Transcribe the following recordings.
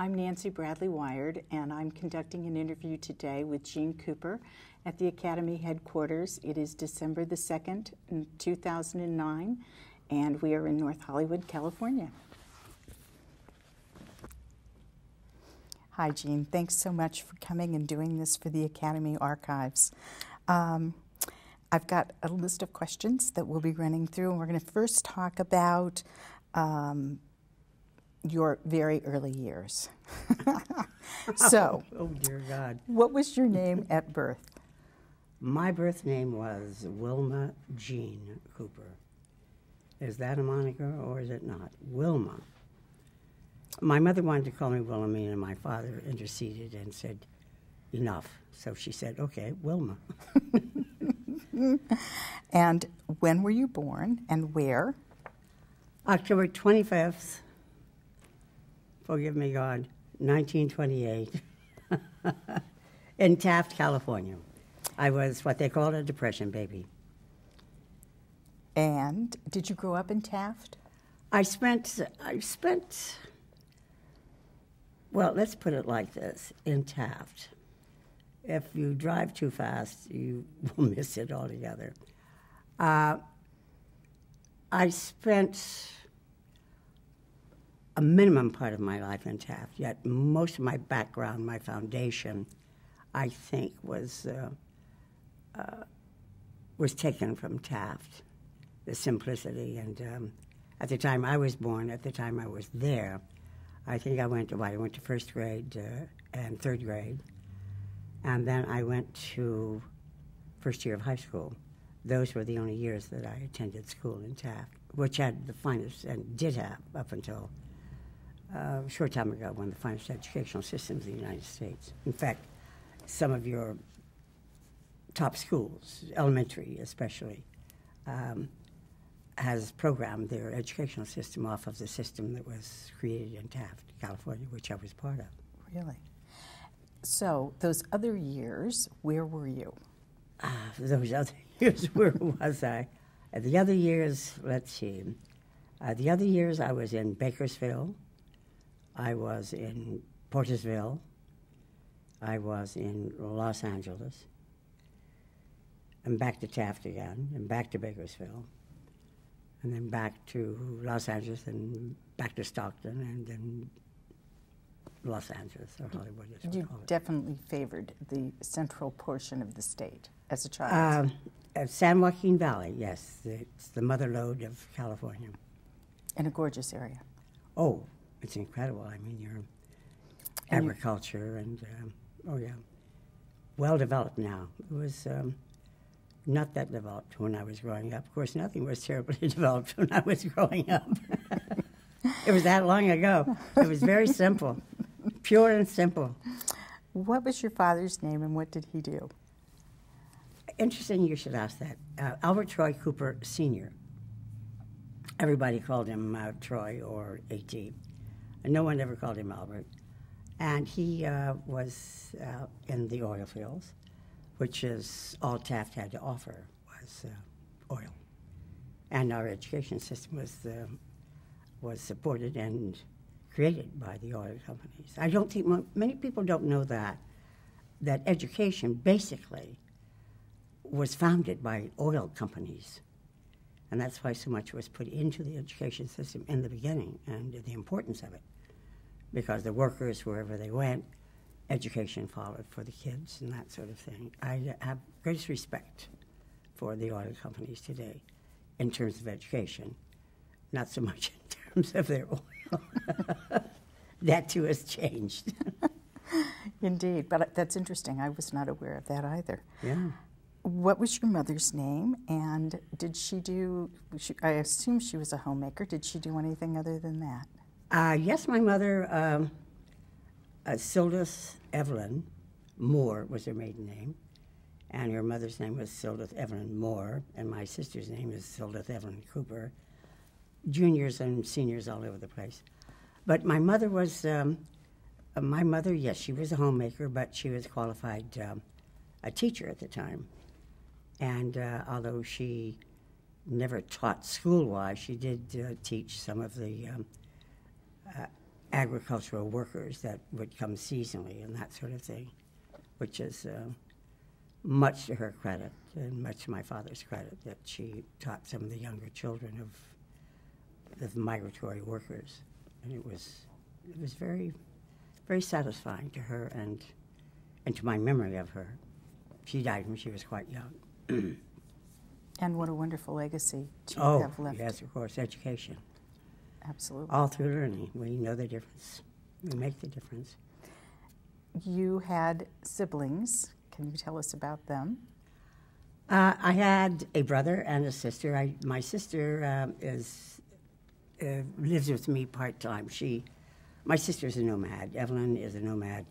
I'm Nancy Bradley Wired, and I'm conducting an interview today with Jeanne Cooper at the Academy headquarters. It is December the 2nd, 2009, and we are in North Hollywood, California. Hi, Jeanne. Thanks so much for coming and doing this for the Academy Archives. I've got a list of questions that we'll be running through, and we're going to first talk about your very early years. So, oh dear God. What was your name at birth? My birth name was Wilma Jeanne Cooper. Is that a moniker or is it not? Wilma. My mother wanted to call me Wilhelmine, and my father interceded and said, enough. So she said, okay, Wilma. And when were you born and where? October 25th, forgive me God, 1928, in Taft, California. I was what they call a depression baby. And did you grow up in Taft? I spent, well, let's put it like this, in Taft. If you drive too fast, you will miss it altogether. I spent a minimum part of my life in Taft, yet most of my background, my foundation, I think was taken from Taft, the simplicity. And at the time I was born, at the time I was there, I think I went to first grade and third grade, and then I went to first year of high school. Those were the only years that I attended school in Taft, which had the finest, and did have up until a short time ago, one of the finest educational systems in the United States. In fact, some of your top schools, elementary especially, has programmed their educational system off of the system that was created in Taft, California, which I was part of. Really? So those other years, where were you? Those other years, where was I? The other years, let's see. The other years I was in Bakersfield. I was in Portersville. I was in Los Angeles. And back to Taft again, and back to Bakersfield. And then back to Los Angeles, and back to Stockton, and then Los Angeles, or Hollywood, as we call it. You definitely favored the central portion of the state as a child. San Joaquin Valley, yes. It's the mother lode of California. In a gorgeous area. Oh, it's incredible. I mean, your agriculture and, oh yeah, well developed now. It was not that developed when I was growing up. Of course, nothing was terribly developed when I was growing up. It was that long ago. It was very simple, pure and simple. What was your father's name and what did he do? Interesting you should ask that. Albert Troy Cooper Sr. Everybody called him Troy or A.T. No one ever called him Albert. And he was in the oil fields, which is all Taft had to offer was oil. And our education system was supported and created by the oil companies. I don't think, many people don't know that education basically was founded by oil companies. And that's why so much was put into the education system in the beginning, and the importance of it. Because the workers, wherever they went, education followed for the kids and that sort of thing. I have greatest respect for the oil companies today in terms of education, not so much in terms of their oil. That too has changed. Indeed, but that's interesting. I was not aware of that either. Yeah. What was your mother's name, and did she do, I assume she was a homemaker, did she do anything other than that? Yes, my mother, Sildeth Evelyn Moore was her maiden name, and her mother's name was Sildeth Evelyn Moore, and my sister's name is Sildeth Evelyn Cooper. Juniors and seniors all over the place. But my mother was, yes, she was a homemaker, but she was qualified a teacher at the time. And although she never taught school-wise, she did teach some of the agricultural workers that would come seasonally and that sort of thing, which is much to her credit and much to my father's credit that she taught some of the younger children of the migratory workers. And it was very, very satisfying to her and to my memory of her. She died when she was quite young. And what a wonderful legacy to have left. Oh, yes, of course, education. Absolutely. All through learning. We know the difference. We make the difference. You had siblings. Can you tell us about them? I had a brother and a sister. My sister lives with me part-time. My sister's a nomad. Evelyn is a nomad.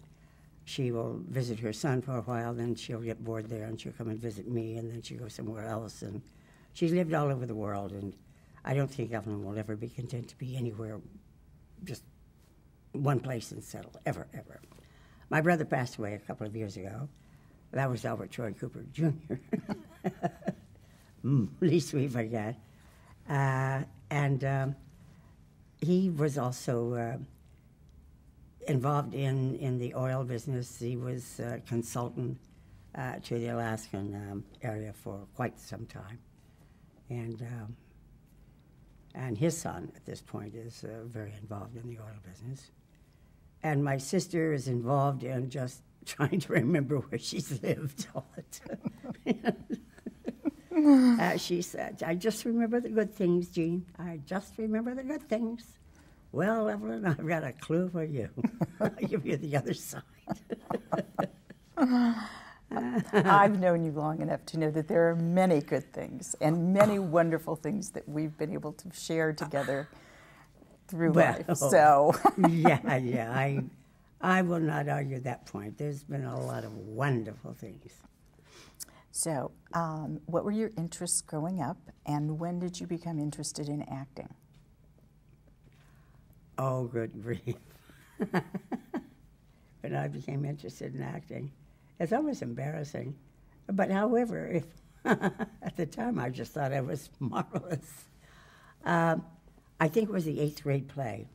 She will visit her son for a while, then she'll get bored there, and she'll come and visit me, and then she'll go somewhere else. And she's lived all over the world, and I don't think Evelyn will ever be content to be anywhere, just one place and settle, ever, ever. My brother passed away a couple of years ago. That was Albert Troy Cooper, Jr. Least we forget. And he was also involved in the oil business. He was a consultant to the Alaskan area for quite some time. And his son, at this point, is very involved in the oil business. And my sister is involved in just trying to remember where she's lived all the time. She said, I just remember the good things, Jeanne. I just remember the good things. Well, Evelyn, I've got a clue for you. I'll give you the other side. I've known you long enough to know that there are many good things and many wonderful things that we've been able to share together through life. So yeah. I will not argue that point. There's been a lot of wonderful things. So, what were your interests growing up, and when did you become interested in acting? Oh, good grief. When I became interested in acting, it's always embarrassing. But however, at the time I just thought I was marvelous. I think it was the 8th grade play.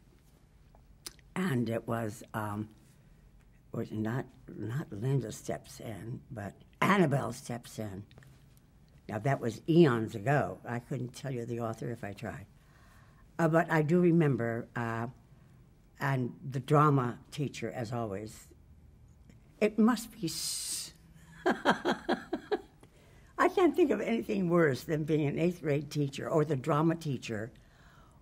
And it was not Linda Steps In, but Annabelle Steps In. Now, that was eons ago. I couldn't tell you the author if I tried. But I do remember, and the drama teacher, as always, it must be... I can't think of anything worse than being an 8th grade teacher or the drama teacher,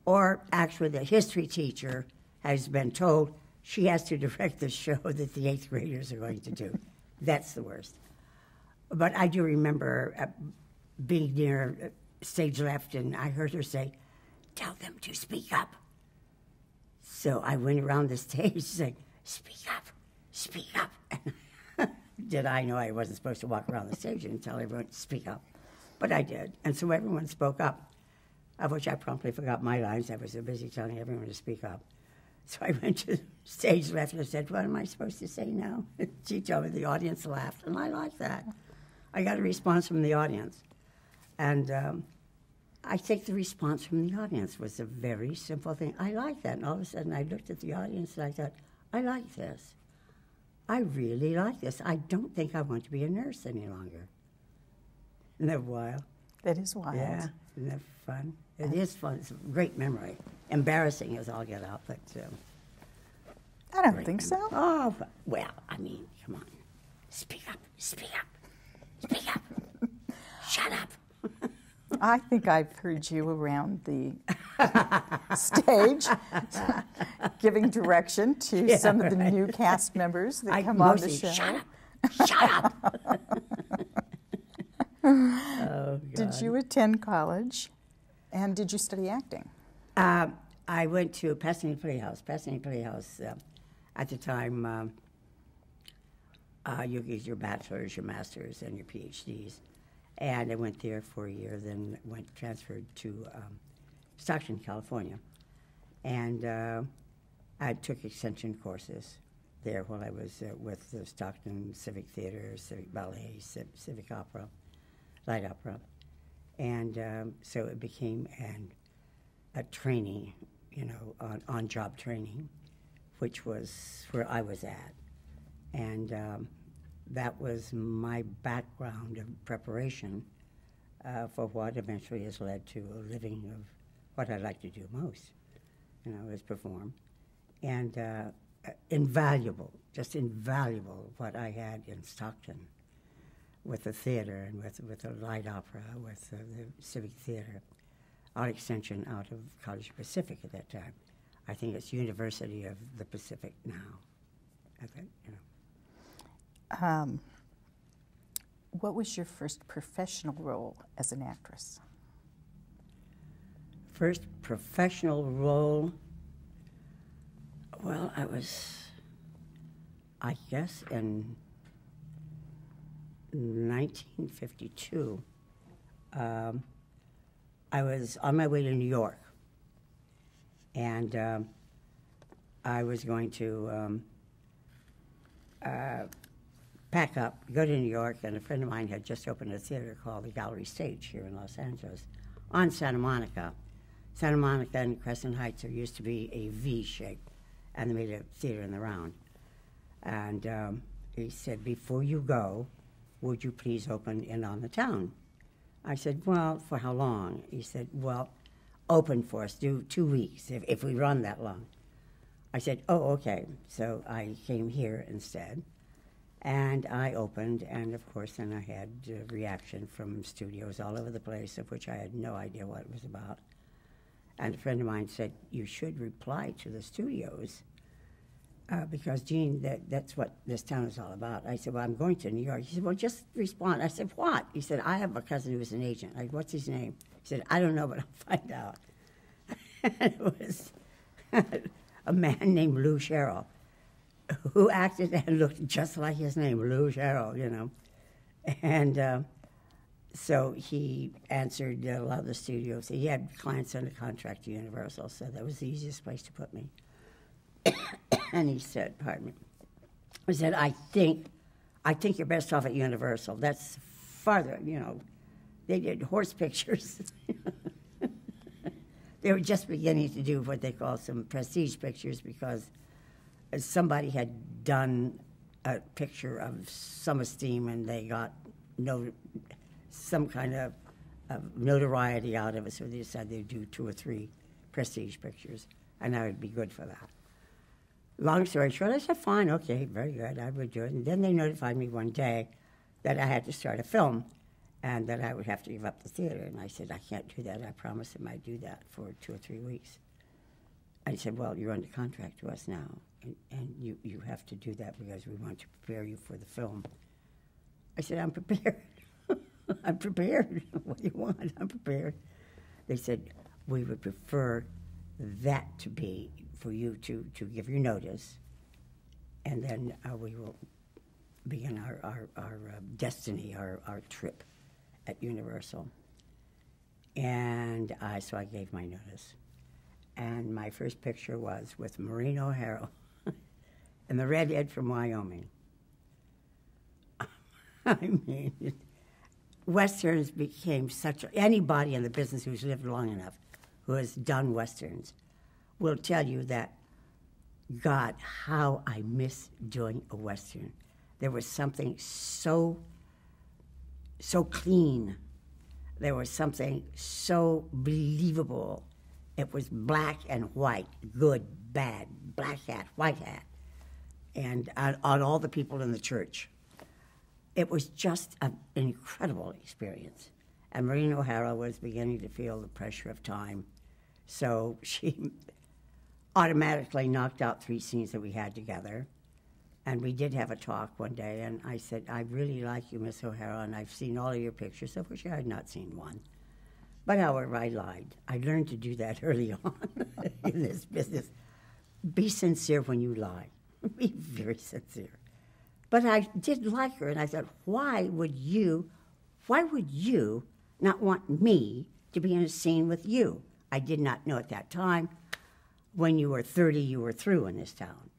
or actually the history teacher has been told she has to direct the show that the 8th graders are going to do. That's the worst. But I do remember being near stage left, and I heard her say, "Tell them to speak up." So I went around the stage saying, "Speak up, speak up." Did I know I wasn't supposed to walk around the stage and tell everyone to speak up? But I did. And so everyone spoke up, of which I promptly forgot my lines. I was so busy telling everyone to speak up. So I went to stage left and said, "What am I supposed to say now?" She told me. The audience laughed, and I liked that. I got a response from the audience. And I think the response from the audience was a very simple thing. I liked that. And all of a sudden I looked at the audience and I thought, I like this. I really like this. I don't think I want to be a nurse any longer. Isn't that wild? That is wild. Yeah, isn't that fun? It is fun. It's a great memory. Embarrassing as all get out, but... I don't think so. Oh, well, I mean, come on. Speak up, speak up, speak up. Shut up. I think I've heard you around the stage giving direction to some of the new cast members that come on the show. Shut up, shut up. Oh, God. Did you attend college, and did you study acting? I went to Pasadena Playhouse. Pasadena Playhouse, at the time, you get your bachelor's, your master's, and your PhDs. And I went there for a year, then transferred to Stockton, California. And I took extension courses there while I was with the Stockton Civic Theater, Civic Ballet, Civic Opera, Light Opera. And so it became a training, on-job training which was where I was at. And that was my background of preparation for what eventually has led to a living of what I like to do most, is perform. And invaluable, just invaluable what I had in Stockton with the theater and with the light opera, with the Civic Theater, our extension out of College Pacific at that time. I think it's University of the Pacific now. I think, What was your first professional role as an actress? First professional role, well, I guess in 1952, I was on my way to New York, and I was going to pack up, go to New York, and a friend of mine had just opened a theater called the Gallery Stage here in Los Angeles on Santa Monica. Santa Monica and Crescent Heights, there used to be a V shape, and they made a theater in the round. And he said, before you go, would you please open in on the town? I said, well, for how long? He said, well, open for us, do 2 weeks, if we run that long. I said, oh, okay. So I came here instead, and I opened, and of course then I had reaction from studios all over the place, of which I had no idea what it was about. And a friend of mine said, you should reply to the studios, because, Jeanne, that's what this town is all about. I said, well, I'm going to New York. He said, well, just respond. I said, what? He said, I have a cousin who was an agent. I said, what's his name? He said, I don't know, but I'll find out. And it was a man named Lou Sherrill, who acted and looked just like his name, Lou Sherrill, And so he answered a lot of the studios. He had clients under contract to Universal, so that was the easiest place to put me. And he said, pardon me, he said, I think you're best off at Universal. That's farther, They did horse pictures. They were just beginning to do what they call some prestige pictures, because somebody had done a picture of some esteem and they got some kind of notoriety out of it, so they decided they'd do 2 or 3 prestige pictures, and I would be good for that. Long story short, I said, fine, okay, very good, I would do it. And then they notified me one day that I had to start a film and that I would have to give up the theater. And I said, I can't do that. I promised him I'd do that for 2 or 3 weeks. And he said, well, you're under contract to us now, and you have to do that because we want to prepare you for the film. I said, I'm prepared. I'm prepared. What do you want? I'm prepared. They said, we would prefer that to be for you to give your notice, and then we will begin our destiny, our trip at Universal. And so I gave my notice. And my first picture was with Maureen O'Hara and the redhead from Wyoming. I mean, Westerns became anybody in the business who's lived long enough, who has done Westerns, will tell you that, God, how I miss doing a Western. There was something so clean. There was something so believable. It was black and white, good, bad, black hat, white hat, and on all the people in the church. It was just an incredible experience. And Maureen O'Hara was beginning to feel the pressure of time, so she automatically knocked out 3 scenes that we had together. And we did have a talk one day, and I said, I really like you, Miss O'Hara, and I've seen all of your pictures, of which I had not seen one. But however, I lied. I learned to do that early on in this business. Be sincere when you lie. Be very sincere. But I did like her, and I thought, why would you not want me to be in a scene with you? I did not know at that time. When you were 30, you were through in this town,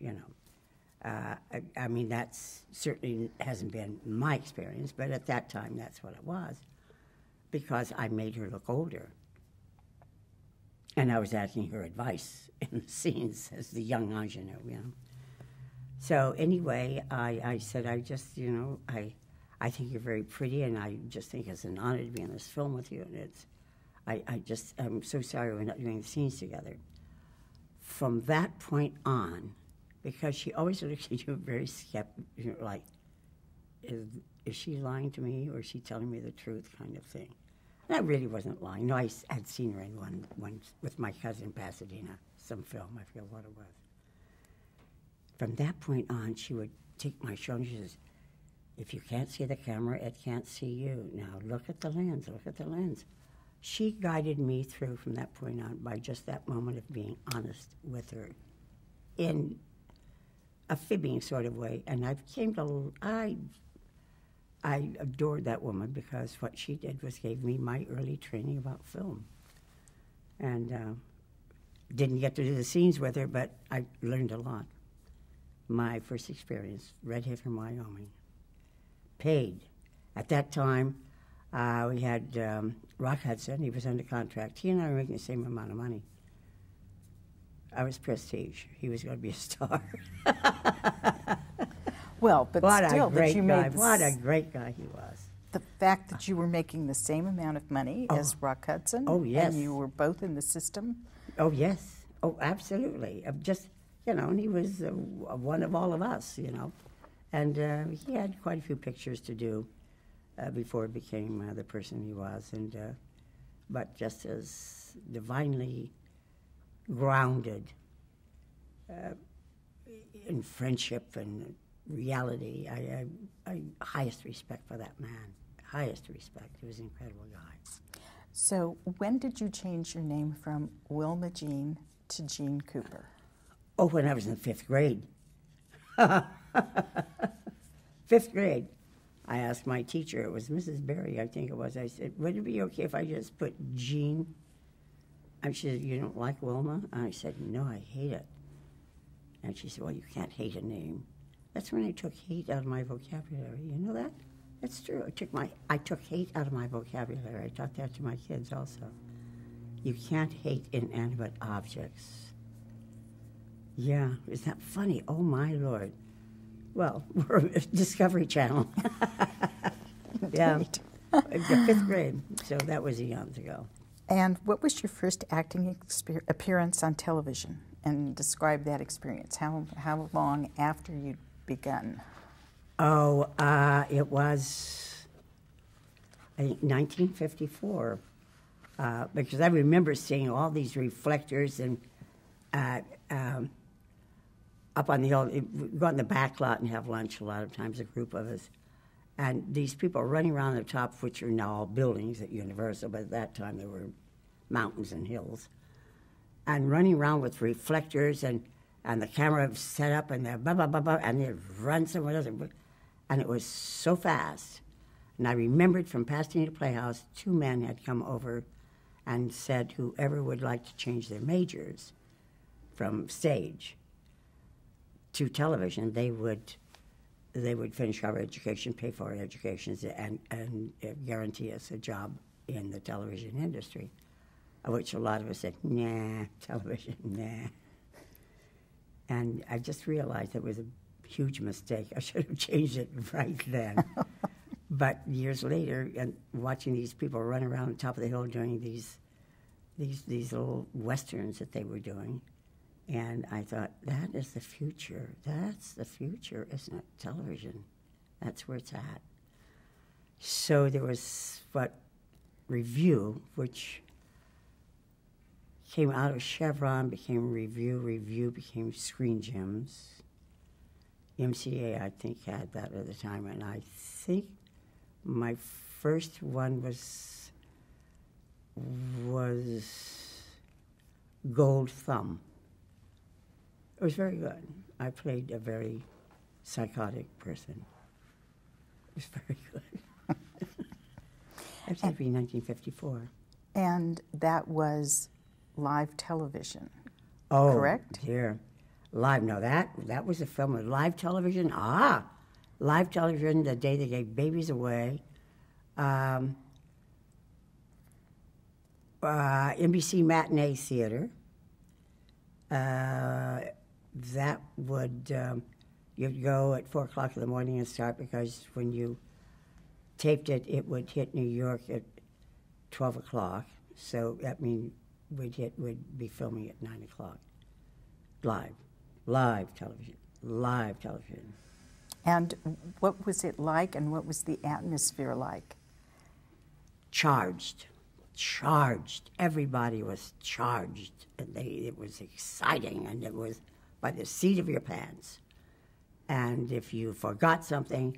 I mean, that's certainly hasn't been my experience, but at that time, that's what it was, because I made her look older. And I was asking her advice in the scenes as the young ingenue, you know. So anyway, I said, I just, you know, I think you're very pretty, and I just think it's an honor to be in this film with you. And I'm so sorry we're not doing the scenes together. From that point on, because she always looked at you very skeptical, you know, like, is she lying to me, or is she telling me the truth, kind of thing. And I really wasn't lying. No, I had seen her in one with my cousin in Pasadena, some film, I forget what it was. From that point on, she would take my shoulder and she says, if you can't see the camera, it can't see you. Now look at the lens, look at the lens. She guided me through from that point on by just that moment of being honest with her in a fibbing sort of way. And I adored that woman because what she did was gave me my early training about film. And didn't get to do the scenes with her, but I learned a lot. My first experience, Redhead from Wyoming. Paid. At that time, we had Rock Hudson. He was under contract. He and I were making the same amount of money. I was prestige. He was going to be a star. Well, but what still, a great that you guy. made What a great guy he was. the fact that you were making the same amount of money as Rock Hudson. Oh, yes. And you were both in the system. Oh, yes. Oh, absolutely. Just, you know, and he was one of all of us, you know. And he had quite a few pictures to do before he became the person he was. And but just as divinely grounded in friendship and reality. I highest respect for that man. Highest respect. He was an incredible guy. So when did you change your name from Wilma Jeanne to Jeanne Cooper? Oh, when I was in 5th grade. 5th grade. I asked my teacher, it was Mrs. Berry, I think it was, I said, would it be okay if I just put Jeanne? And she said, you don't like Wilma? And I said, no, I hate it. And she said, well, you can't hate a name. That's when I took hate out of my vocabulary. You know that? That's true. I took hate out of my vocabulary. I taught that to my kids also. You can't hate inanimate objects. Yeah, isn't that funny? Oh, my Lord. Well, we're a Discovery Channel. Yeah, 5th grade, so that was eons ago. And what was your first acting appearance on television? And describe that experience. How long after you'd begun? Oh, it was, I think, 1954, because I remember seeing all these reflectors and up on the hill, go in the back lot and have lunch a lot of times, a group of us. And these people running around the top, which are now all buildings at Universal, but at that time there were mountains and hills. And running around with reflectors and the camera set up and they're blah, blah, blah, blah, and they'd run somewhere else. And it was so fast. And I remembered from Pasadena Playhouse, 2 men had come over and said whoever would like to change their majors from stage to television, they would finish our education, pay for our educations, and guarantee us a job in the television industry. Of which a lot of us said, nah, television, nah. And I just realized it was a huge mistake. I should have changed it right then. But years later, and watching these people run around the top of the hill doing these little westerns that they were doing, and I thought, that is the future. That's the future, isn't it? Television. That's where it's at. So there was Review, which came out of Chevron, became Review became Screen Gems. MCA, I think, had that at the time, and I think my first one was Gold Thumb. It was very good. I played a very psychotic person. It was very good. That had to be 1954. And that was live television, oh, correct? Oh, dear. Live, no, that was a film with live television. Live television, the day they gave babies away. NBC Matinee Theater. That would, you'd go at 4 o'clock in the morning and start, because when you taped it, it would hit New York at 12 o'clock. So that means we'd be filming at 9 o'clock. Live television. And what was it like, and what was the atmosphere like? Charged. Everybody was charged. And it was exciting, and it was by the seat of your pants. And if you forgot something,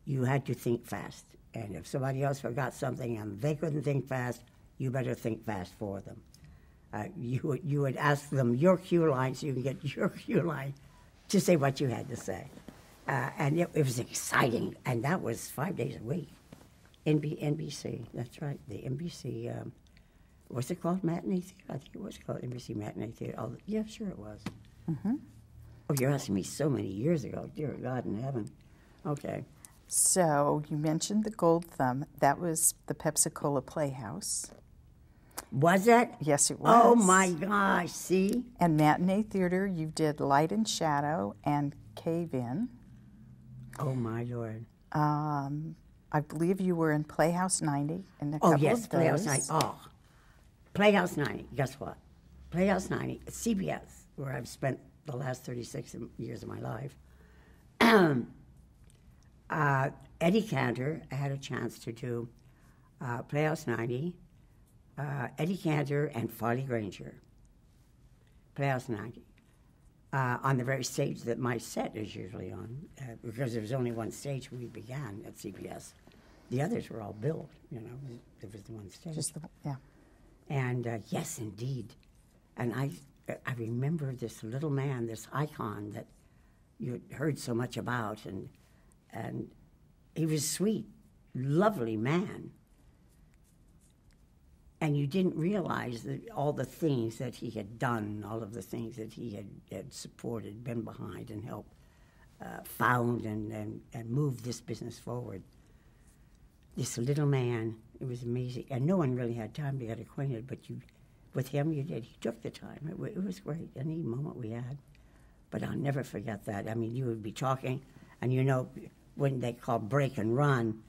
you had to think fast. And if somebody else forgot something and they couldn't think fast, you better think fast for them. You would ask them your cue line so you can get your cue line to say what you had to say. And it was exciting, and that was 5 days a week. NBC, that's right, the NBC, what's it called, Matinee Theater? I think it was called NBC Matinee Theater. Oh, yeah, sure it was. Mm-hmm. Oh, you're asking me so many years ago. Dear God in heaven. Okay. So you mentioned the Gold Thumb. That was the Pepsi-Cola Playhouse. Was it? Yes, it was. Oh, my gosh, see? And Matinee Theater, you did Light and Shadow and Cave In. Oh, my Lord. I believe you were in Playhouse 90 in a couple of those. Playhouse 90. Oh, Playhouse 90. Guess what? Playhouse 90, CBS, where I've spent the last 36 years of my life. Eddie Cantor, I had a chance to do Playhouse 90, Eddie Cantor and Farley Granger. Playhouse 90. On the very stage that my set is usually on, because there was only one stage when we began at CBS. The others were all built, you know, there was the one stage. Yeah. And yes, indeed. And I remember this little man, this icon that you heard so much about, and he was sweet, lovely man. And you didn't realize that all the things that he had done, all of the things that he had supported, been behind, and helped found and moved this business forward. This little man, it was amazing. And no one really had time to get acquainted, but with him you did. He took the time. It was great, any moment we had. But I'll never forget that. I mean, you would be talking, and you know, when they call break and run,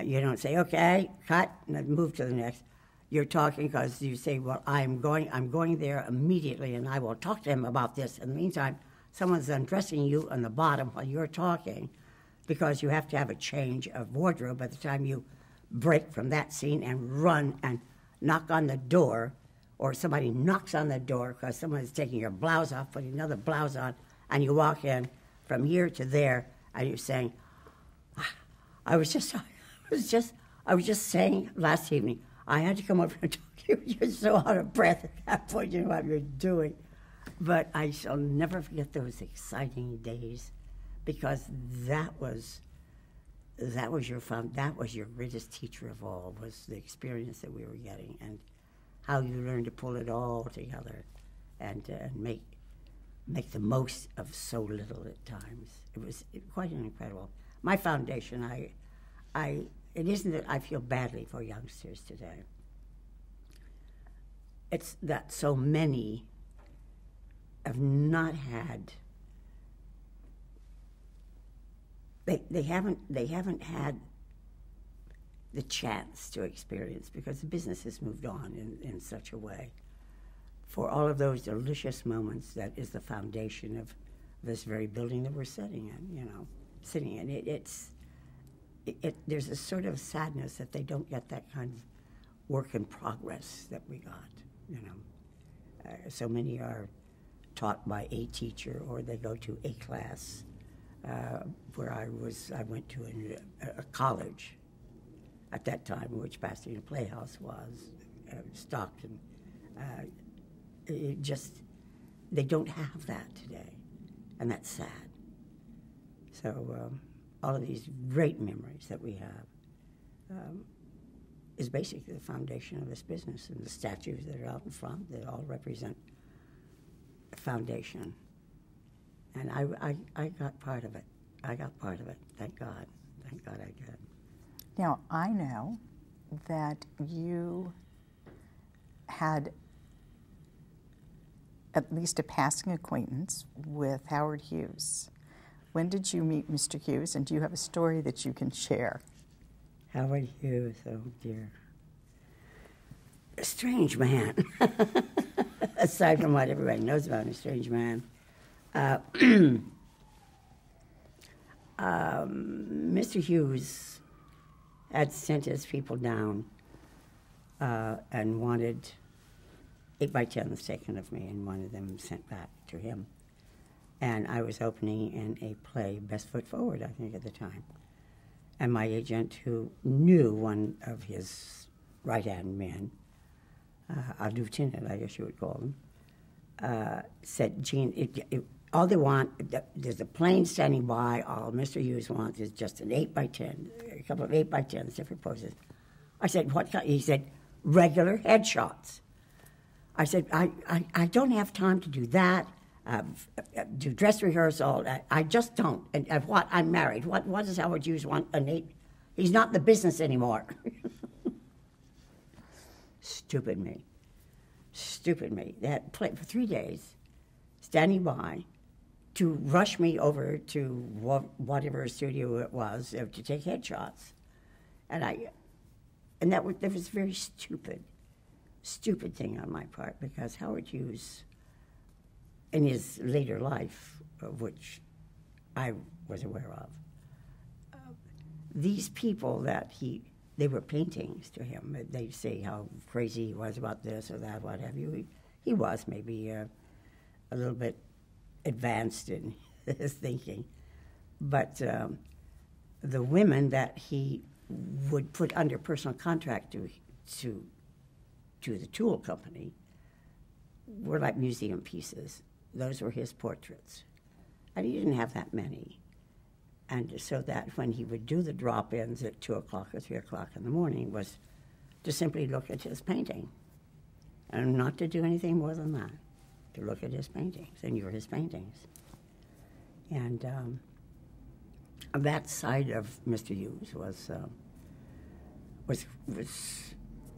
you don't say, okay, cut, and then move to the next. You're talking because you say, well, I'm going there immediately, and I will talk to him about this. In the meantime, someone's undressing you on the bottom while you're talking, because you have to have a change of wardrobe by the time you break from that scene and run and knock on the door, or somebody knocks on the door because someone is taking your blouse off, putting another blouse on, and you walk in from here to there, and you're saying, I was just saying last evening, I had to come over and talk to you. You're so out of breath at that point, you know what you're doing. But I shall never forget those exciting days, because that was your greatest teacher of all, was the experience that we were getting, and how you learned to pull it all together and make the most of so little at times. It was quite an incredible. My foundation, it isn't that I feel badly for youngsters today. It's that so many have not had. They haven't had the chance to experience, because the business has moved on in such a way. For all of those delicious moments, that is the foundation of this very building that we're sitting in. There's a sort of sadness that they don't get that kind of work in progress that we got, you know. So many are taught by a teacher, or they go to a class. Where I went to a college at that time, which Pasadena Playhouse was, Stockton. They don't have that today, and that's sad. So all of these great memories that we have is basically the foundation of this business, and the statues that are out in front, that all represent a foundation. And I got part of it. I got part of it. Thank God. Thank God I did. Now, I know that you had at least a passing acquaintance with Howard Hughes. When did you meet Mr. Hughes, and do you have a story that you can share? Howard Hughes, oh dear. A strange man. Aside from what everybody knows about him, a strange man. Mr. Hughes had sent his people down and wanted 8x10s taken of me, and one of them sent back to him. And I was opening in a play, Best Foot Forward, I think, at the time. And my agent, who knew one of his right-hand men, a lieutenant, I guess you would call him, said, Jeanne, all they want, there's a plane standing by, all Mr. Hughes wants is just an 8x10, a couple of 8x10s, different poses. I said, what kind? He said, regular headshots. I said, I don't have time to do that, do dress rehearsal. I just don't. And what? I'm married. What does Howard Hughes want? He's not in the business anymore. Stupid me. Stupid me. They had played for 3 days, standing by, to rush me over to whatever studio it was to take headshots. And that was a very stupid thing on my part, because Howard Hughes, in his later life, which I was aware of, these people that they were paintings to him. They'd say how crazy he was about this or that, what have you. He was maybe a little bit advanced in his thinking. But the women that he would put under personal contract to the tool company were like museum pieces. Those were his portraits. And he didn't have that many. And so that when he would do the drop-ins at 2 o'clock or 3 o'clock in the morning was to simply look at his painting. And not to do anything more than that, to look at his paintings, and you're his paintings. And that side of Mr. Hughes was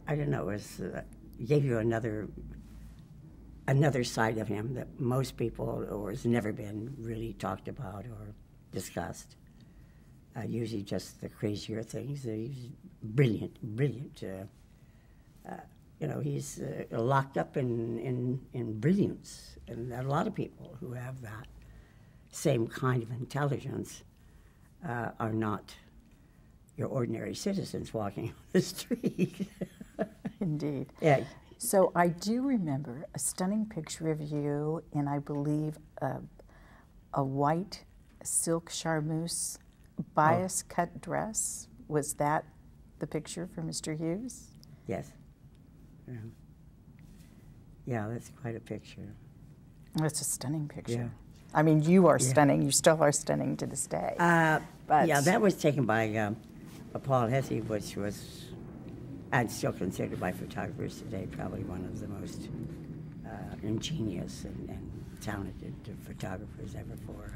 I don't know, gave you another side of him that most people, or has never been really talked about or discussed. Usually just the crazier things. He's brilliant. He's locked up in brilliance. And a lot of people who have that same kind of intelligence are not your ordinary citizens walking on the street. Indeed. Yeah. So I do remember a stunning picture of you in, I believe, a white silk charmeuse bias cut dress. Was that the picture for Mr. Hughes? Yes. Yeah, that's quite a picture. That's a stunning picture. Yeah. I mean, you are stunning. You still are stunning to this day. But yeah, that was taken by Paul Hesse, which was, and still considered by photographers today, probably one of the most ingenious and talented photographers ever for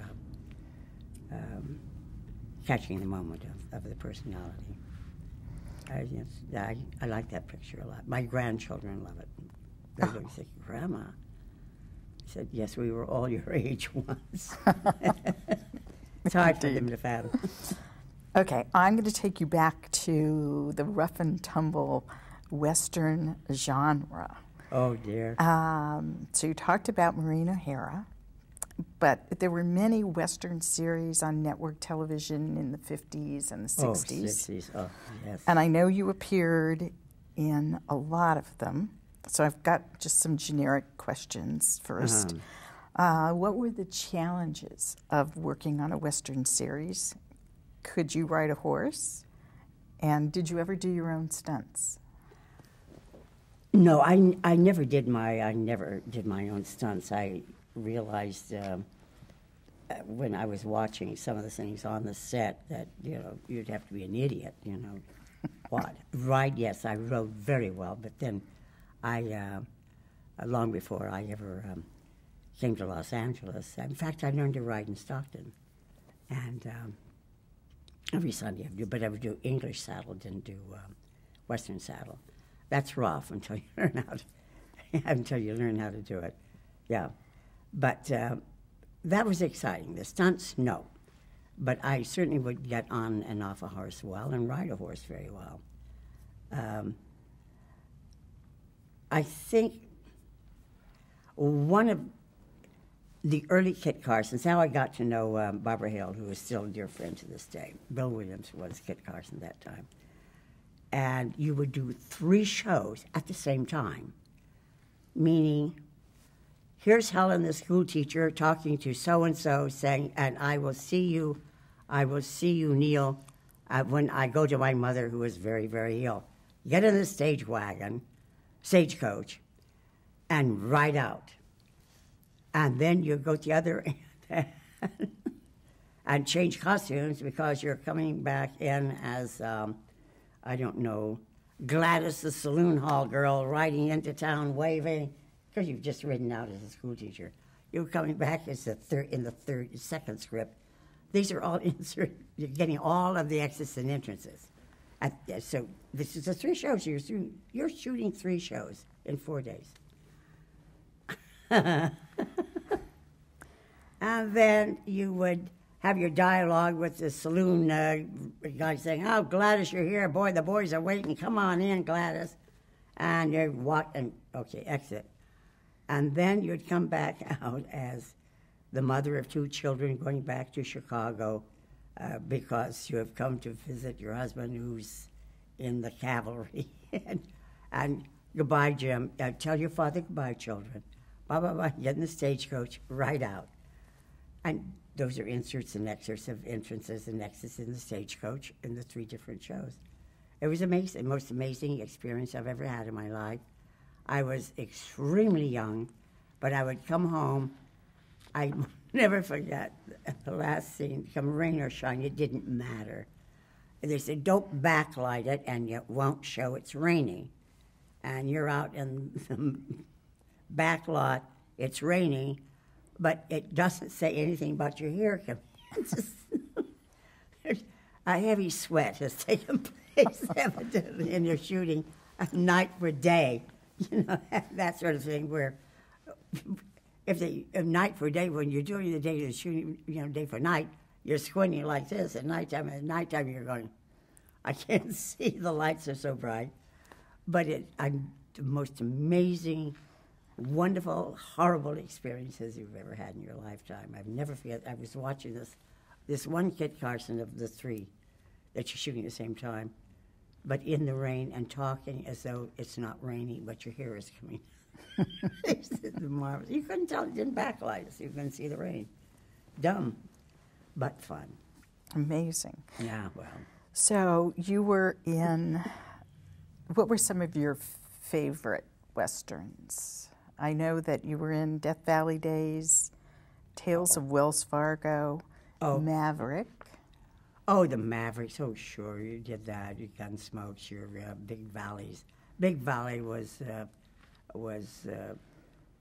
catching the moment of the personality. I like that picture a lot. My grandchildren love it. They look and say, Grandma. I said, yes, we were all your age once. It's hard for them to fathom. Okay, I'm going to take you back to the rough and tumble Western genre. Oh, dear. So you talked about Maureen O'Hara, but there were many Western series on network television in the 50s and the 60s. Oh, 60s. Oh, yes. And I know you appeared in a lot of them. So I've got just some generic questions first. What were the challenges of working on a Western series? Could you ride a horse? And did you ever do your own stunts? No, I never did my own stunts. I realized when I was watching some of the things on the set that you'd have to be an idiot. What? Ride? Yes, I rode very well, but then long before I ever came to Los Angeles. In fact, I learned to ride in Stockton, and every Sunday I would do English saddle, didn't do Western saddle. That's rough until you learn until you learn how to do it. Yeah. But that was exciting. The stunts, no. But I certainly would get on and off a horse well and ride a horse very well. I think one of the early Kit Carsons, how I got to know Barbara Hale, who is still a dear friend to this day. Bill Williams was Kit Carson that time. And you would do 3 shows at the same time, meaning here's Helen, the school teacher, talking to so-and-so, saying, and I will see you, Neil, when I go to my mother, who is very, very ill. Get in the stagecoach, and ride out. And then you go to the other end and change costumes because you're coming back in as, I don't know, Gladys, the saloon hall girl, riding into town waving, because you've just ridden out as a school teacher. You're coming back as the second script. These are all inserted. You're getting all of the exits and entrances. So this is the 3 shows. You're shooting 3 shows in 4 days. And then you would have your dialogue with the saloon guy saying, oh, Gladys, you're here. Boy, the boys are waiting. Come on in, Gladys. And you walk and, okay, exit. And then you'd come back out as the mother of 2 children going back to Chicago because you have come to visit your husband who's in the cavalry. and goodbye, Jim. Tell your father goodbye, children. Blah, blah, blah. Get in the stagecoach, right out. And those are inserts and excerpts of entrances and exits in the stagecoach in the 3 different shows. It was amazing, the most amazing experience I've ever had in my life. I was extremely young, but I would come home. I never forget the last scene, come rain or shine, it didn't matter. They said, don't backlight it, and it won't show it's raining. And you're out in the back lot, it's raining, but it doesn't say anything about your hair coming. A heavy sweat has taken place, evidently, and you're shooting night for day, that sort of thing, where if night for day, when you're doing the day of shooting, day for night, you're squinting like this. At nighttime you're going, I can't see, the lights are so bright. But I'm the most amazing, wonderful, horrible experiences you've ever had in your lifetime. I've never forget. I was watching this one Kit Carson of the 3 that you're shooting at the same time, but in the rain and talking as though it's not raining, but your hair is coming. It's marvelous. You couldn't tell, it didn't backlight us. You couldn't see the rain. Dumb, but fun. Amazing. Yeah, well. So you were in, what were some of your favorite Westerns? I know that you were in Death Valley Days, Tales of Wells Fargo, Maverick. Oh, the Mavericks. Oh, sure, you did that. Your Gunsmokes, your Big Valleys. Big Valley was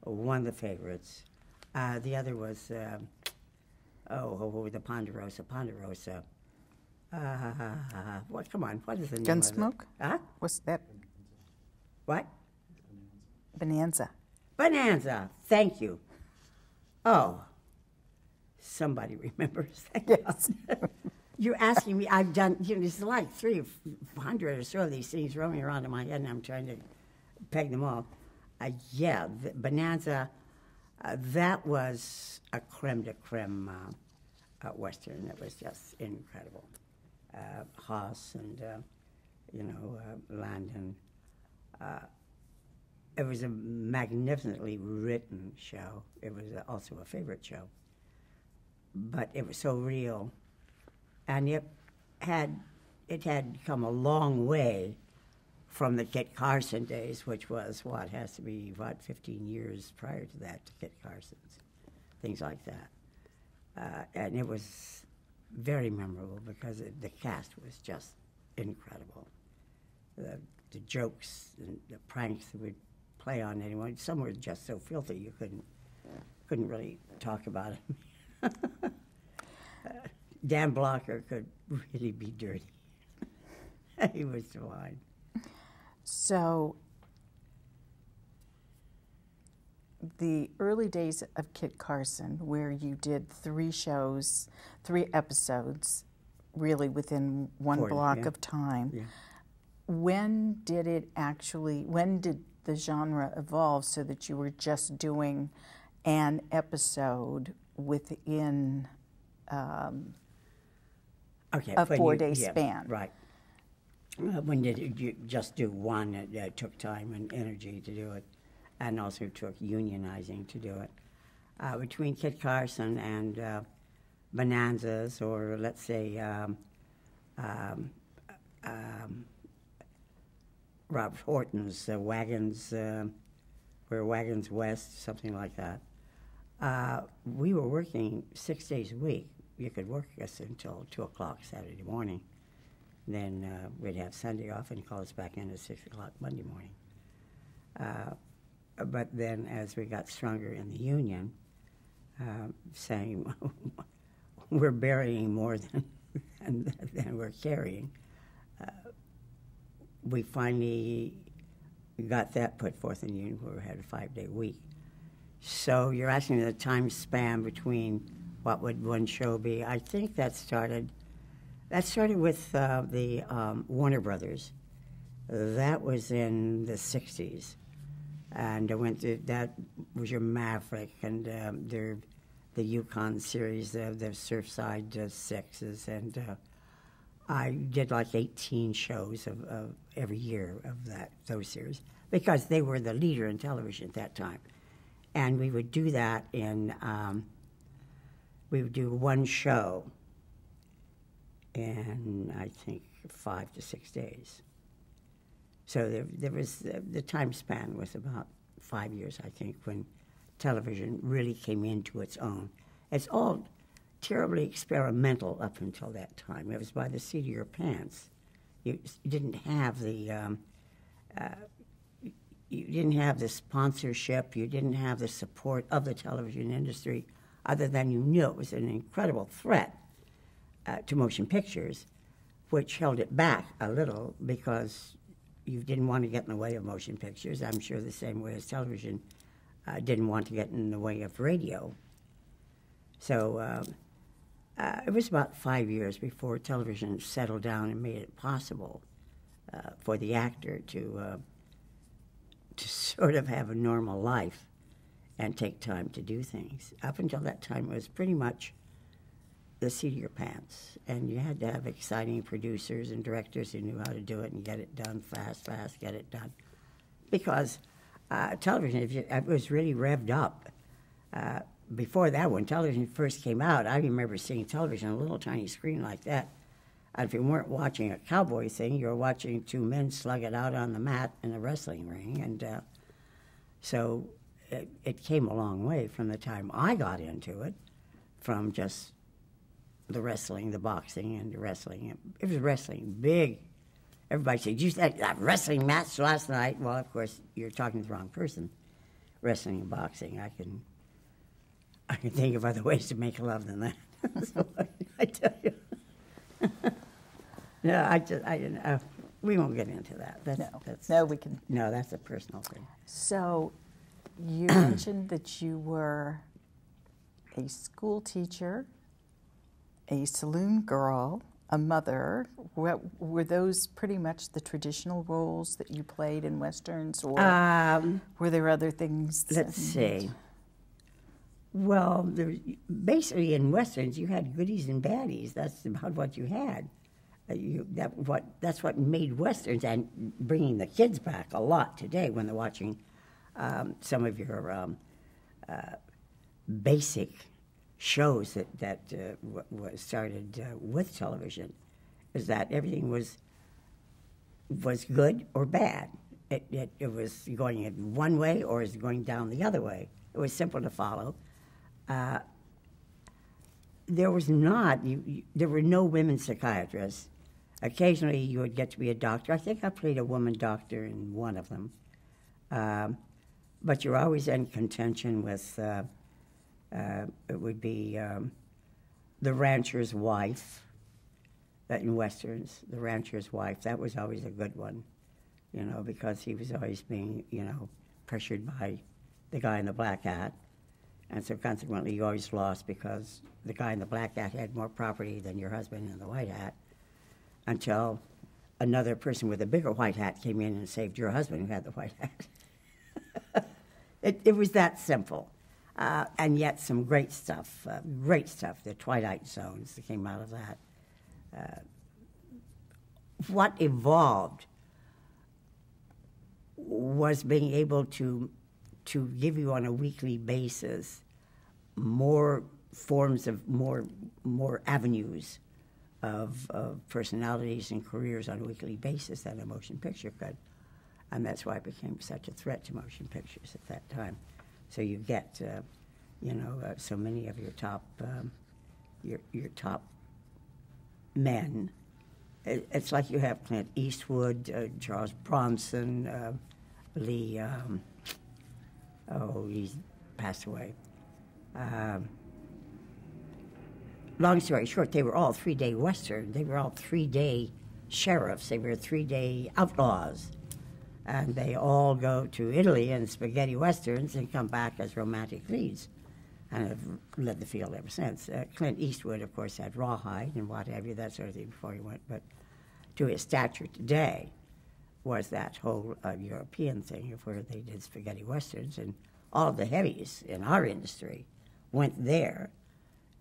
one of the favorites. The other was, the Ponderosa. What? Come on, what is the name Gunsmoke? of it? Huh? What's that? What? Bonanza. Thank you. Oh, somebody remembers that. Yes. You're asking me, I've done, there's like 300 or so of these things roaming around in my head, and I'm trying to peg them all. Bonanza, that was a creme de creme Western. It was just incredible. Haas and, Landon. It was a magnificently written show. It was also a favorite show. But it was so real. And it had come a long way from the Kit Carson days, which was, 15 years prior to that, to Kit Carson's, things like that. And it was very memorable because the cast was just incredible. The jokes and the pranks that would play on anyone, some were just so filthy you couldn't really talk about it. Dan Blocker could really be dirty. He was divine. So the early days of Kit Carson, where you did 3 shows, 3 episodes, really within one 40, block yeah. of time. Yeah. When did the genre evolve so that you were just doing an episode within a 4-day span? Right. When did you just do one? It took time and energy to do it, and also took unionizing to do it. Between Kit Carson and Bonanzas, or let's say Robert Horton's Wagons, or Wagons West, something like that. We were working 6 days a week. You could work us until 2 o'clock Saturday morning. Then we'd have Sunday off and call us back in at 6 o'clock Monday morning. But then as we got stronger in the union, saying we're burying more than we're carrying, we finally got that put forth in the union where we had a 5-day week. So you're asking the time span between what would one show be. I think that started with the Warner Brothers. That was in the 60s. And I went to, that was your Maverick and the Yukon series, the Surfside Sixes. And I did like 18 shows of every year of those series because they were the leader in television at that time. And we would do that we would do one show in, I think, 5 to 6 days. So there was, the time span was about 5 years, I think, when television really came into its own. It's all terribly experimental up until that time. It was by the seat of your pants. You didn't have the sponsorship. You didn't have the support of the television industry, other than you knew it was an incredible threat to motion pictures, which held it back a little because you didn't want to get in the way of motion pictures. I'm sure the same way as television didn't want to get in the way of radio. So it was about 5 years before television settled down and made it possible for the actor to sort of have a normal life and take time to do things. Up until that time, it was pretty much the seat of your pants, and you had to have exciting producers and directors who knew how to do it and get it done fast, get it done. Because television, it was really revved up. Before that, when television first came out, I remember seeing television on a little tiny screen like that. And if you weren't watching a cowboy thing, you were watching 2 men slug it out on the mat in a wrestling ring. And so it came a long way from the time I got into it, from just the wrestling, the boxing, and the wrestling. It was wrestling, big. Everybody said, you said that wrestling match last night. Well, of course, you're talking to the wrong person. Wrestling and boxing, I can think of other ways to make love than that. So I tell you. No, we won't get into that. No, that's a personal thing. So you mentioned that you were a school teacher, a saloon girl, a mother. Were those pretty much the traditional roles that you played in Westerns, or were there other things? Let's see. Well, basically in Westerns, you had goodies and baddies. That's about what you had. That's what made Westerns, and bringing the kids back a lot today when they're watching some of your basic shows that started with television, is that everything was good or bad. It was going in one way or is going down the other way. It was simple to follow. There were no women psychiatrists. Occasionally you would get to be a doctor. I think I played a woman doctor in one of them. But you're always in contention with, it would be the rancher's wife, in Westerns, the rancher's wife. That was always a good one, because he was always being, pressured by the guy in the black hat. And so consequently, you always lost because the guy in the black hat had more property than your husband in the white hat, until another person with a bigger white hat came in and saved your husband who had the white hat. It was that simple. And yet some great stuff, the Twilight Zones that came out of that. What evolved was being able to give you on a weekly basis more forms of, more avenues of personalities and careers on a weekly basis than a motion picture could. And that's why it became such a threat to motion pictures at that time. So you get, so many of your top men. It's like you have Clint Eastwood, Charles Bronson, Lee. He's passed away. Long story short, they were all 3-day Western. They were all 3-day sheriffs. They were 3-day outlaws. And they all go to Italy in spaghetti westerns and come back as romantic leads, and have led the field ever since. Clint Eastwood, of course, had Rawhide and what have you, that sort of thing before he went. But to his stature today was that whole European thing of where they did spaghetti westerns, and all the heavies in our industry went there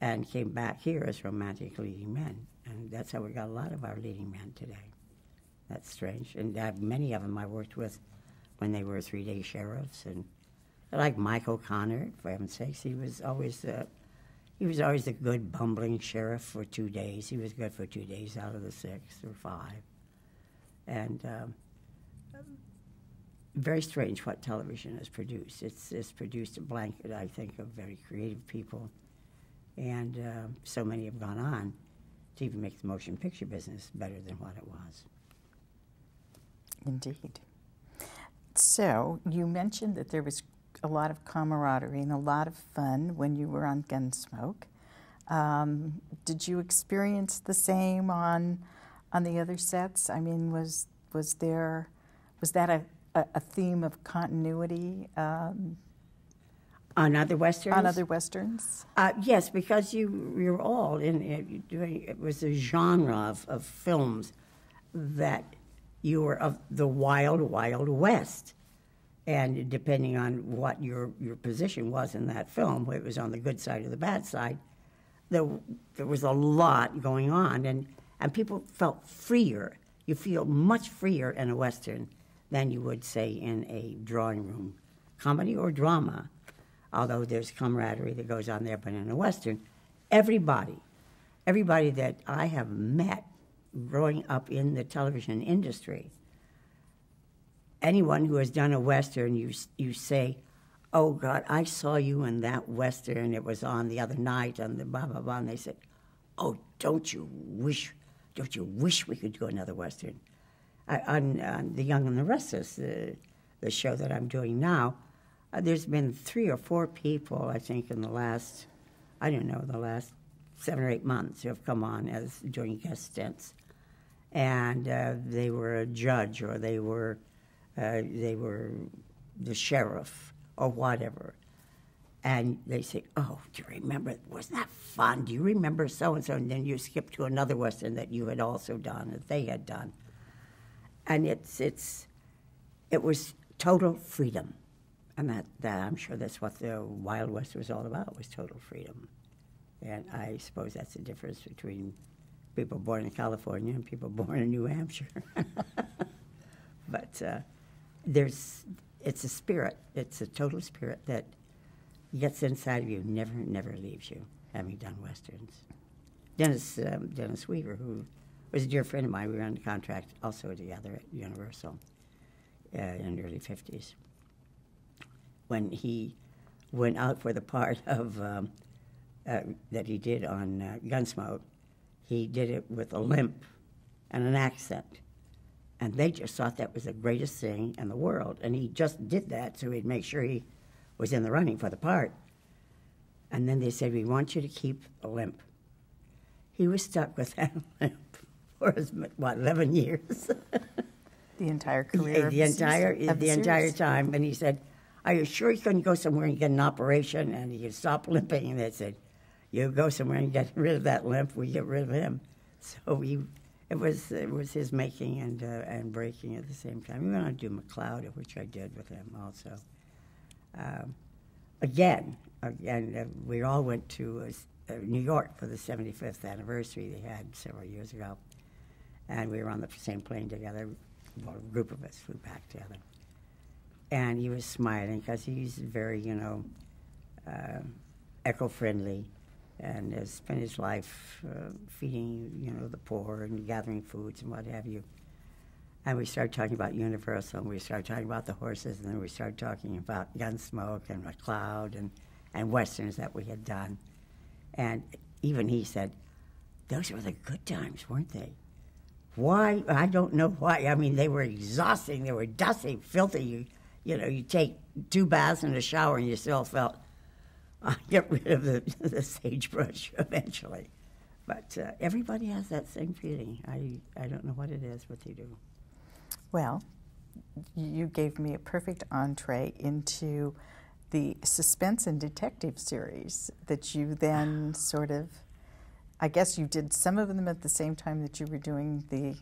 and came back here as romantic leading men. And that's how we got a lot of our leading men today. That's strange. And many of them I worked with when they were 3-day sheriffs. And like Mike O'Connor, for heaven's sakes, he was always a good bumbling sheriff for 2 days. He was good for 2 days out of the 6 or 5. And very strange what television has produced. It's produced a blanket, I think, of very creative people. And so many have gone on to even make the motion picture business better than what it was. Indeed. So you mentioned that there was a lot of camaraderie and a lot of fun when you were on Gunsmoke. Did you experience the same on the other sets? I mean, was that a theme of continuity? On other westerns? On other westerns? Yes, because you're all in it was a genre of films that you were of the wild, wild west. And depending on what your position was in that film, whether it was on the good side or the bad side, there was a lot going on. And people felt freer. You feel much freer in a western than you would, say, in a drawing room comedy or drama, although there's camaraderie that goes on there. But in a western, everybody that I have met growing up in the television industry, anyone who has done a western, you say, "Oh God, I saw you in that western. It was on the other night on the blah blah blah." And they say, "Oh, don't you wish we could do another western?" On The Young and the Restless, the show that I'm doing now, there's been 3 or 4 people, I think, in the last 7 or 8 months who have come on as doing guest stints, and they were a judge or they were the sheriff or whatever, and they say, "Oh, do you remember? Wasn't that fun? Do you remember so and so?" And then you skip to another western that you had also done, that they had done, and it was total freedom, and that I'm sure that's what the Wild West was all about, was total freedom. And I suppose that's the difference between people born in California and people born in New Hampshire. But it's a spirit. It's a total spirit that gets inside of you, never leaves you, having done westerns. Dennis Weaver, who was a dear friend of mine, we were on contract also together at Universal in the early 50s. When he went out for the part of that he did on Gunsmoke, he did it with a limp and an accent. And they just thought that was the greatest thing in the world. And he just did that so he'd make sure he was in the running for the part. And then they said, "We want you to keep a limp." He was stuck with that limp for 11 years? The entire career the entire time. And he said, are you sure you couldn't go somewhere and get an operation and you could stop limping? And they said, you go somewhere and get rid of that limp, we get rid of him. So it was his making and breaking at the same time. We went on to do McLeod, which I did with him also. Again, we all went to New York for the 75th anniversary they had several years ago. And we were on the same plane together. Well, a group of us flew back together. And he was smiling because he's very, eco-friendly and has spent his life feeding, the poor and gathering foods and what have you. And we started talking about Universal, and we started talking about the horses, and then we started talking about Gunsmoke and McLeod and Westerns that we had done. And even he said, those were the good times, weren't they? Why? I don't know why. I mean, they were exhausting. They were dusty, filthy. You take 2 baths and a shower, and you still felt, get rid of the sagebrush eventually. But everybody has that same feeling. I don't know what it is, but they do. Well, you gave me a perfect entree into the suspense and detective series that you then sort of, I guess you did some of them at the same time that you were doing the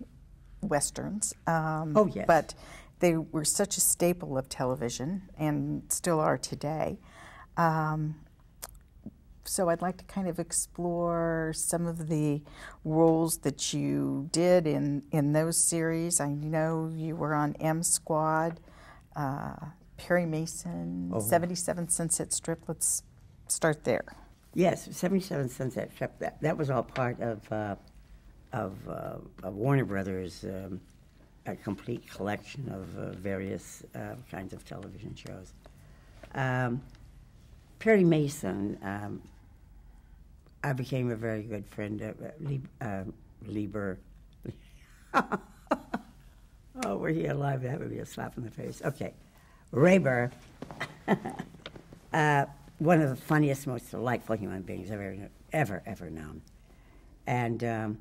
Westerns. Oh, yes. But they were such a staple of television and still are today. So I'd like to kind of explore some of the roles that you did in those series. I know you were on M Squad, Perry Mason, 77 Sunset Strip. Let's start there. Yes, 77 Sunset Strip. That was all part of Warner Brothers, a complete collection of various kinds of television shows. Perry Mason, I became a very good friend of Lieber. Oh, were he alive? That would be a slap in the face. Okay. Rayber, one of the funniest, most delightful human beings I've ever known. And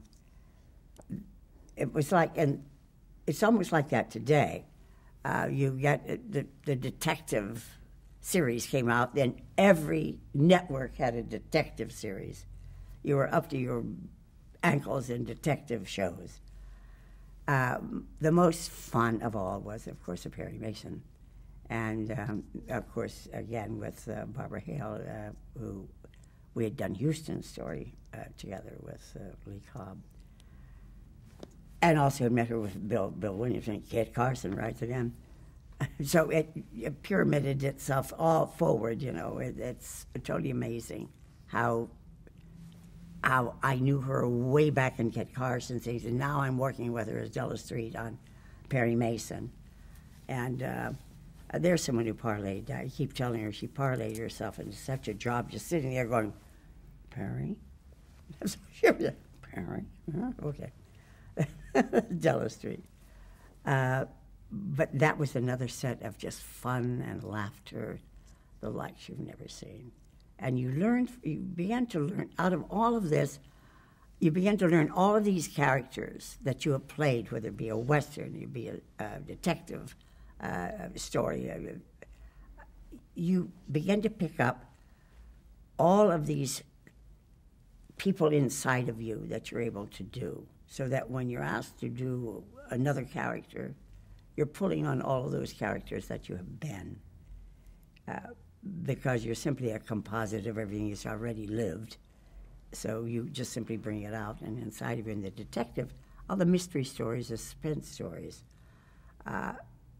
it was like, and it's almost like that today. You get the detective series came out, then every network had a detective series. You were up to your ankles in detective shows. The most fun of all was, of course, a Perry Mason. And, of course, again, with Barbara Hale, who we had done Houston's story together with Lee Cobb. And also had met her with Bill Williams and Kit Carson, right, again. So it pyramided itself all forward, It's totally amazing how I knew her way back in Kit Carson's days, and now I'm working with her as Della Street on Perry Mason. And there's someone who parlayed. I keep telling her she parlayed herself into such a job, just sitting there going, Perry? Perry? Okay. Della Street. But that was another set of just fun and laughter, the likes you've never seen. And you began to learn, out of all of this, you began to learn all of these characters that you have played, whether it be a Western, it be a detective story. You begin to pick up all of these people inside of you that you're able to do, so that when you're asked to do another character, you're pulling on all of those characters that you have been, because you're simply a composite of everything that's already lived. So you just simply bring it out, and inside of you, in the detective, all the mystery stories, the suspense stories,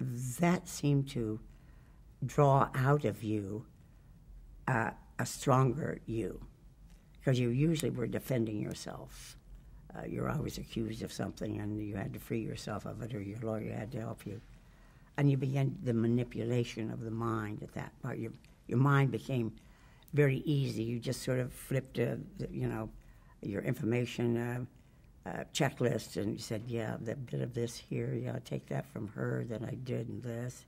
that seemed to draw out of you a stronger you, because you usually were defending yourself. You're always accused of something, and you had to free yourself of it, or your lawyer had to help you. And you began the manipulation of the mind at that part. Your mind became very easy. You just sort of flipped, your information checklist, and you said, yeah, that bit of this here, yeah, I'll take that from her, then I did and this,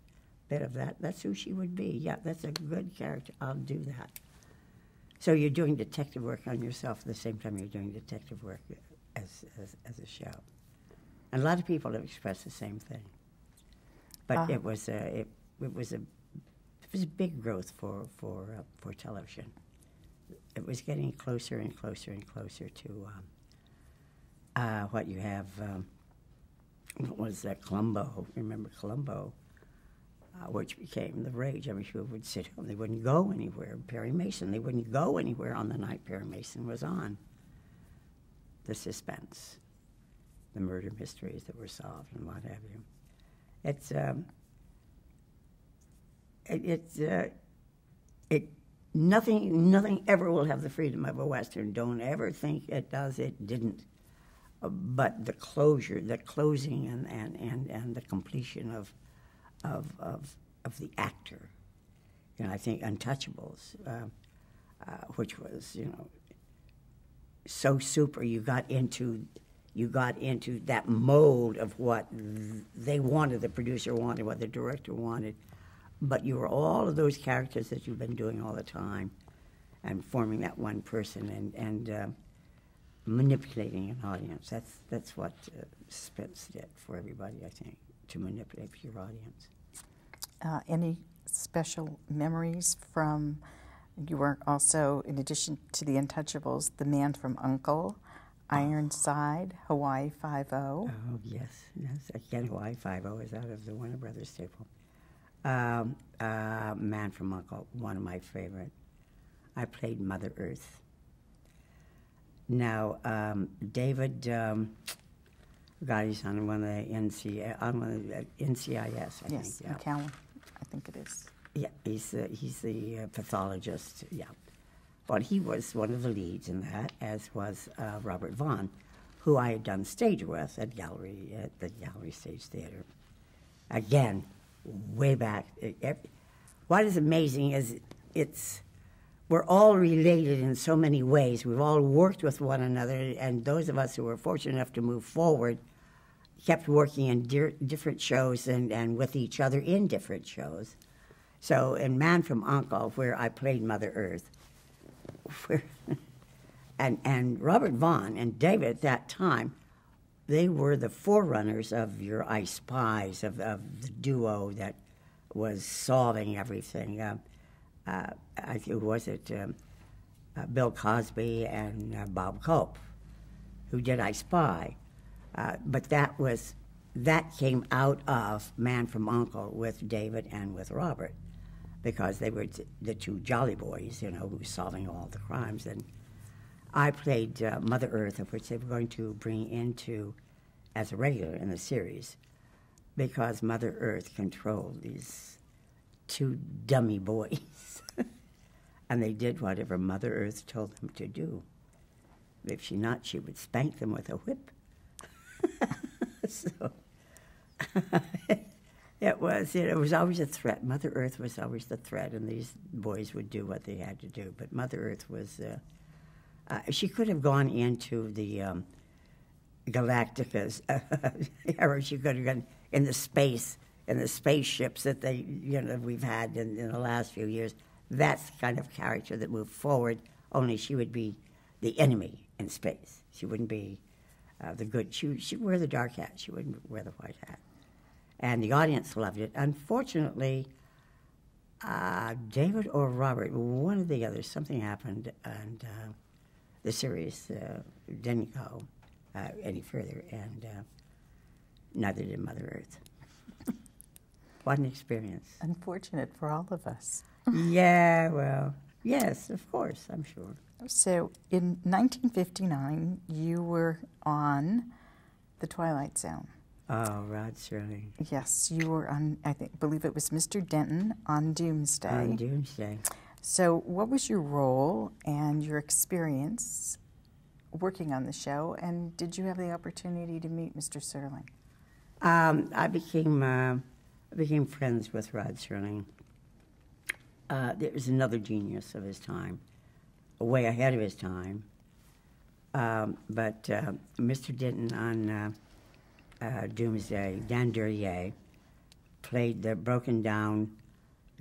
bit of that. That's who she would be. Yeah, that's a good character. I'll do that. So you're doing detective work on yourself at the same time you're doing detective work as a show. And a lot of people have expressed the same thing. But it was a was big growth for television. It was getting closer and closer and closer to what you have. What was that? Columbo. Remember Columbo, which became the rage. I mean, people would sit home. They wouldn't go anywhere. Perry Mason. They wouldn't go anywhere on the night Perry Mason was on. The suspense, the murder mysteries that were solved, and what have you. Nothing ever will have the freedom of a Western. Don't ever think it does. It didn't. But the closing, and the completion of the actor. You know, I think Untouchables, which was, you know, so super. You got into that mode of what they wanted, the producer wanted, what the director wanted. But you were all of those characters that you've been doing all the time, and forming that one person, and manipulating an audience. That's what suspense did for everybody, I think, to manipulate your audience. Any special memories from, you were also, in addition to the Untouchables, The Man from U.N.C.L.E., Ironside, Hawaii Five-0. Oh, yes. Again, Hawaii Five-0 is out of the Warner Brothers staple. Man from U.N.C.L.E., one of my favorite. I played Mother Earth. Now, David, God, he's on one of the NCIS, I think. Yes, McCallum, I think it is. Yeah, he's the pathologist, yeah. But he was one of the leads in that, as was Robert Vaughn, who I had done stage with at the Gallery Stage Theater. Again, way back. What is amazing is we're all related in so many ways. We've all worked with one another, and those of us who were fortunate enough to move forward kept working in different shows and with each other in different shows. So in Man from U.N.C.L.E., where I played Mother Earth, and Robert Vaughn and David at that time, they were the forerunners of your I Spies, of the duo that was solving everything. I think, was it Bill Cosby and Bob Cope, who did I Spy. But that came out of Man from U.N.C.L.E. with David and with Robert, because they were the two jolly boys, you know, who were solving all the crimes. And I played Mother Earth, of which they were going to bring into as a regular in the series, because Mother Earth controlled these two dummy boys. And they did whatever Mother Earth told them to do. If she not, she would spank them with a whip. So it was always a threat. Mother Earth was always the threat, and these boys would do what they had to do. But Mother Earth was, she could have gone into the Galactica's era. She could have gone in the spaceships that we've had in the last few years. That's the kind of character that moved forward, only she would be the enemy in space. She wouldn't be the good. She'd wear the dark hat. She wouldn't wear the white hat. And the audience loved it. Unfortunately, David or Robert, one of the others, something happened, and the series didn't go any further, and neither did Mother Earth. What an experience. Unfortunate for all of us. Yeah, well, yes, of course, I'm sure. So in 1959, you were on The Twilight Zone. Oh, Rod Serling. Yes, you were on, believe it was Mr. Denton on Doomsday. On Doomsday. So what was your role and your experience working on the show, and did you have the opportunity to meet Mr. Serling? I became friends with Rod Serling. There was another genius of his time, way ahead of his time. But Mr. Denton on Doomsday, Dan Duryea, played the broken-down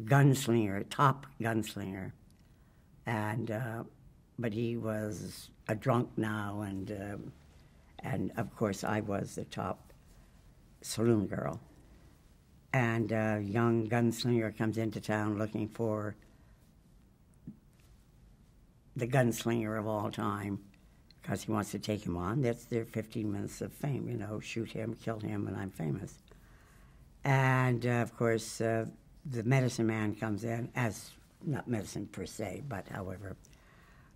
gunslinger, top gunslinger, and but he was a drunk now, and of course I was the top saloon girl. And a young gunslinger comes into town looking for the gunslinger of all time because he wants to take him on. That's their 15 minutes of fame, you know, shoot him, kill him, and I'm famous. And, of course, the medicine man comes in as, not medicine per se, but, however,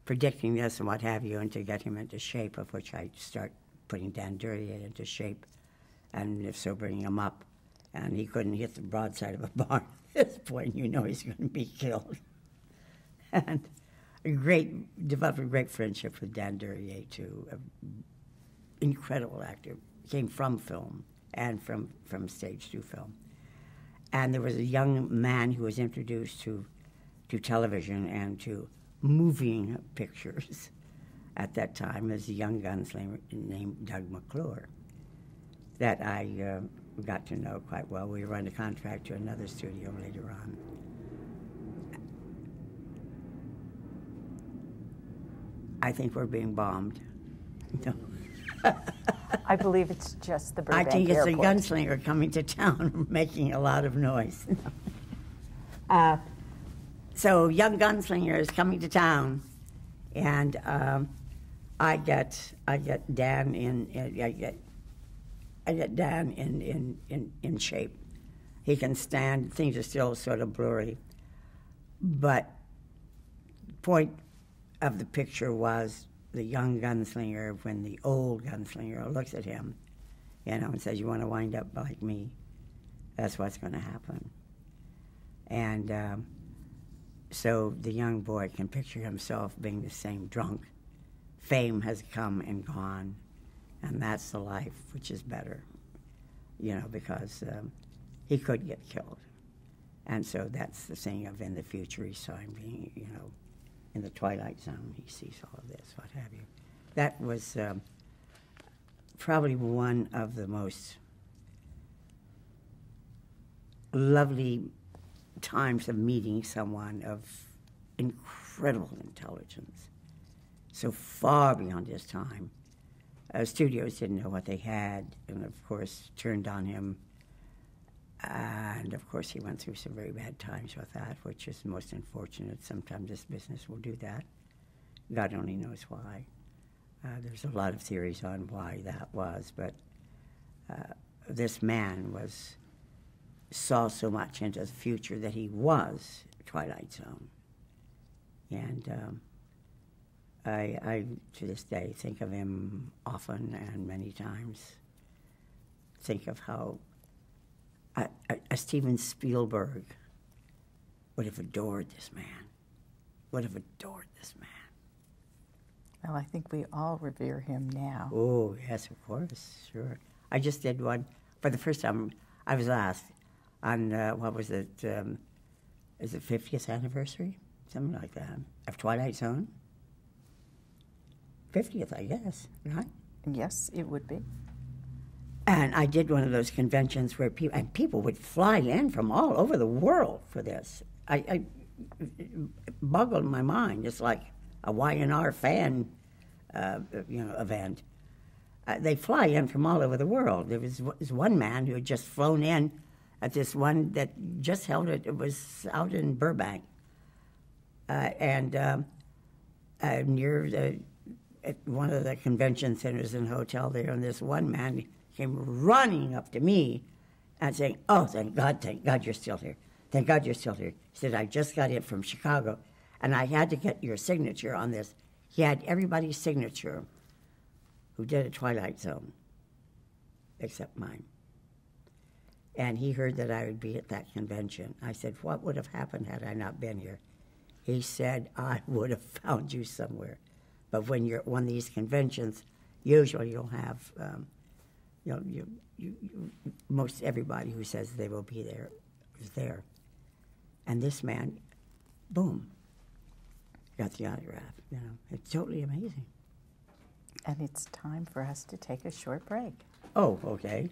predicting this and what have you, and to get him into shape, of which I start putting Dan Duryea into shape, and if so, bringing him up. And he couldn't hit the broadside of a barn at this point. You know he's going to be killed. And developed a great friendship with Dan Duryea, too. An incredible actor. Came from film and from stage to film. And there was a young man who was introduced to television and to moving pictures at that time. There's a young gunslinger named Doug McClure that I got to know quite well. We were under contract to another studio later on. I think we're being bombed. No. I believe it's just the Burbank I think it's Airport. a gunslinger coming to town making a lot of noise. So young gunslinger is coming to town, and I get Dan in shape. He can stand. Things are still sort of blurry, but the point of the picture was the young gunslinger when the old gunslinger looks at him, you know, and says, "You want to wind up like me? That's what's going to happen." And so the young boy can picture himself being the same drunk. Fame has come and gone, and that's the life which is better, you know, because he could get killed. And so that's the thing of in the future he saw him being, you know, in the Twilight Zone. He sees all of this, what have you. That was probably one of the most lovely times of meeting someone of incredible intelligence, so far beyond his time. Studios didn't know what they had, and of course turned on him. And of course he went through some very bad times with that, which is most unfortunate. Sometimes this business will do that. God only knows why. There's a lot of theories on why that was, but this man saw so much into the future that he was Twilight Zone. And I, to this day, think of him often and many times. Think of how a Steven Spielberg would have adored this man, would have adored this man. Well, I think we all revere him now. Oh, yes, of course, sure. I just did one. For the first time, I was asked on, what was it, is it 50th anniversary? Something like that, of Twilight Zone? 50th, I guess, right? Yes, it would be. And I did one of those conventions where people would fly in from all over the world for this. It boggled my mind. It's like a Y&R fan, event. They fly in from all over the world. There was one man who had just flown in at this one that just held it. It was out in Burbank, near at one of the convention centers and hotel there. And this one man came running up to me and saying, "Oh, thank God you're still here. Thank God you're still here." He said, "I just got in from Chicago, and I had to get your signature on this." He had everybody's signature who did a Twilight Zone, except mine. And he heard that I would be at that convention. I said, "What would have happened had I not been here?" He said, "I would have found you somewhere. But when you're at one of these conventions, usually you'll have, most everybody who says they will be there is there." And this man, boom, got the autograph. You know, it's totally amazing. And it's time for us to take a short break. Oh, okay.